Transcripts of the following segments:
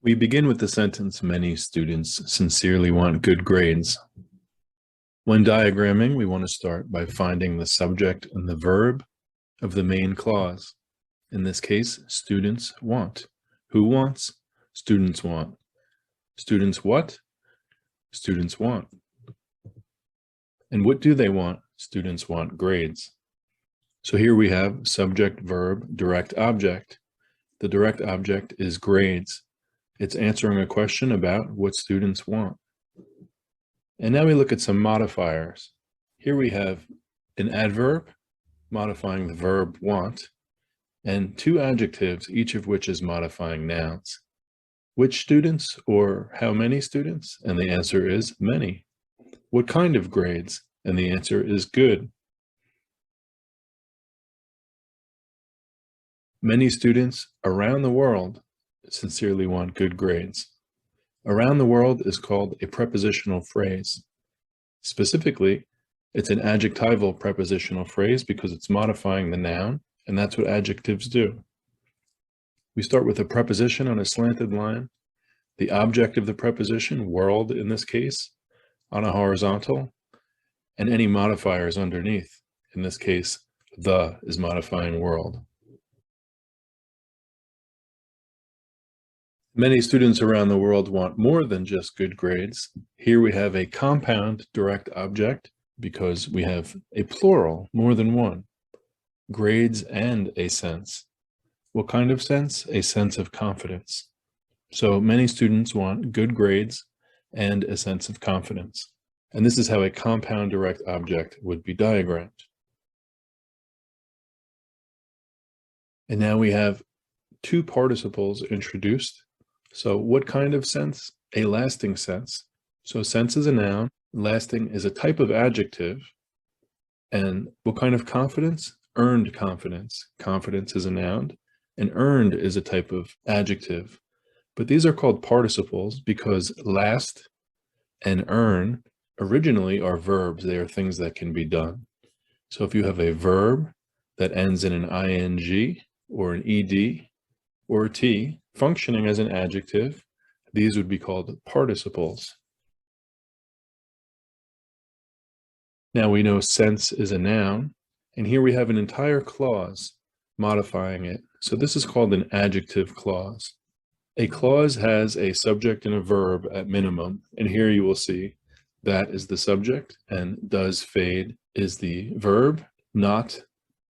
We begin with the sentence, many students sincerely want good grades. When diagramming, we want to start by finding the subject and the verb of the main clause. In this case, students want. Who wants? Students want. Students what? Students want. And what do they want? Students want grades. So here we have subject, verb, direct object. The direct object is grades. It's answering a question about what students want. And now we look at some modifiers. Here we have an adverb modifying the verb want, and two adjectives, each of which is modifying nouns. Which students or how many students? And the answer is many. What kind of grades? And the answer is good. Many students around the world sincerely want good grades. Around the world is called a prepositional phrase. Specifically, it's an adjectival prepositional phrase because it's modifying the noun, and that's what adjectives do. We start with a preposition on a slanted line, the object of the preposition, world in this case, on a horizontal, and any modifiers underneath. In this case, the is modifying world. Many students around the world want more than just good grades. Here we have a compound direct object because we have a plural, more than one. Grades and a sense. What kind of sense? A sense of confidence. So many students want good grades and a sense of confidence. And this is how a compound direct object would be diagrammed. And now we have two participles introduced. So what kind of sense? A lasting sense. So sense is a noun, lasting is a type of adjective. And what kind of confidence? Earned confidence. Confidence is a noun, and earned is a type of adjective. But these are called participles because last and earn originally are verbs. They are things that can be done. So if you have a verb that ends in an ing or an ed or a t, functioning as an adjective, these would be called participles. Now we know sense is a noun, and here we have an entire clause modifying it. So this is called an adjective clause. A clause has a subject and a verb at minimum, and here you will see that is the subject, and does fade is the verb, not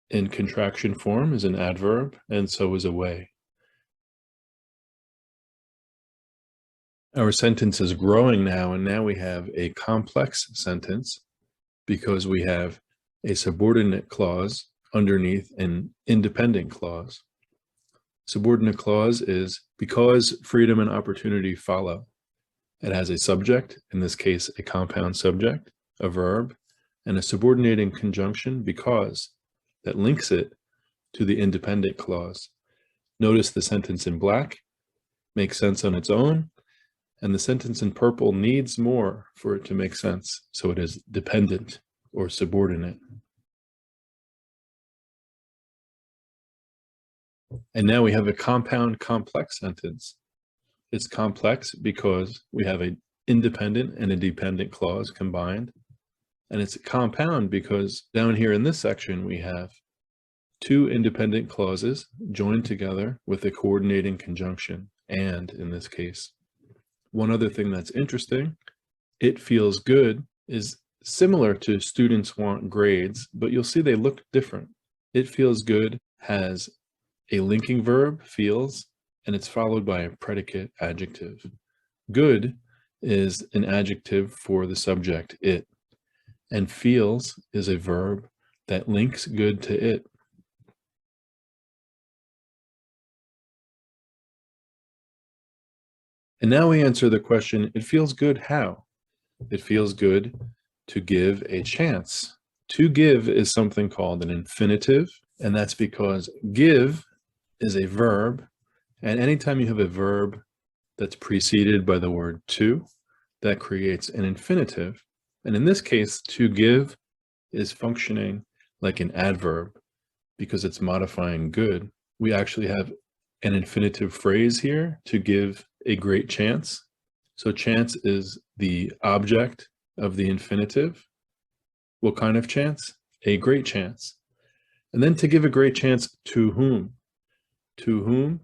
in contraction form is an adverb, and so is away. Our sentence is growing now, and now we have a complex sentence because we have a subordinate clause underneath an independent clause. Subordinate clause is because freedom and opportunity follow. It has a subject, in this case, a compound subject, a verb, and a subordinating conjunction because that links it to the independent clause. Notice the sentence in black makes sense on its own, and the sentence in purple needs more for it to make sense, so it is dependent or subordinate. And now we have a compound complex sentence. It's complex because we have an independent and a dependent clause combined. And it's a compound because down here in this section, we have two independent clauses joined together with a coordinating conjunction, and in this case. One other thing that's interesting, it feels good is similar to students want grades, but you'll see they look different. It feels good has a linking verb, feels, and it's followed by a predicate adjective. Good is an adjective for the subject, it, and feels is a verb that links good to it. And now we answer the question, it feels good how? It feels good to give a chance. To give is something called an infinitive, and that's because give is a verb, and anytime you have a verb that's preceded by the word to, that creates an infinitive. And in this case, to give is functioning like an adverb because it's modifying good. We actually have an infinitive phrase here, to give a great chance. So chance is the object of the infinitive. What kind of chance? A great chance. And then to give a great chance to whom? To whom?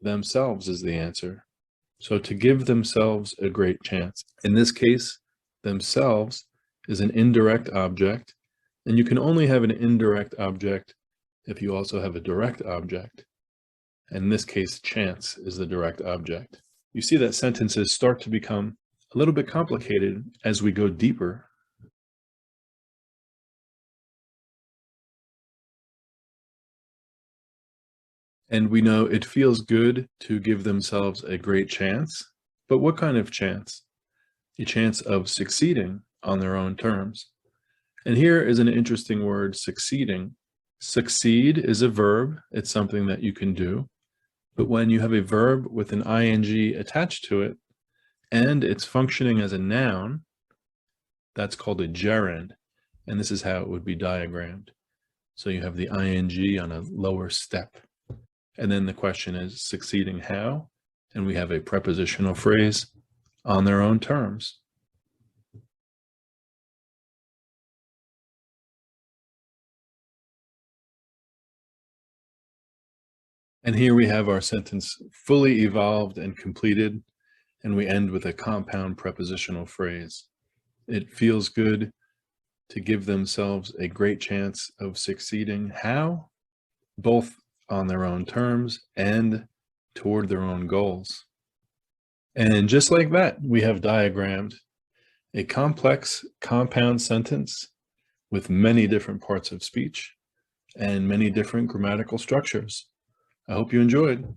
Themselves is the answer. So to give themselves a great chance. In this case, themselves is an indirect object, and you can only have an indirect object if you also have a direct object. In this case, chance is the direct object. You see that sentences start to become a little bit complicated as we go deeper. And we know it feels good to give themselves a great chance, but what kind of chance? A chance of succeeding on their own terms. And here is an interesting word, succeeding. Succeed is a verb. It's something that you can do. But when you have a verb with an ing attached to it, and it's functioning as a noun, that's called a gerund. And this is how it would be diagrammed. So you have the ing on a lower step. And then the question is succeeding how? And we have a prepositional phrase, on their own terms. And here we have our sentence fully evolved and completed, and we end with a compound prepositional phrase. It feels good to give themselves a great chance of succeeding. How? Both on their own terms and toward their own goals. And just like that, we have diagrammed a complex compound sentence with many different parts of speech and many different grammatical structures. I hope you enjoyed.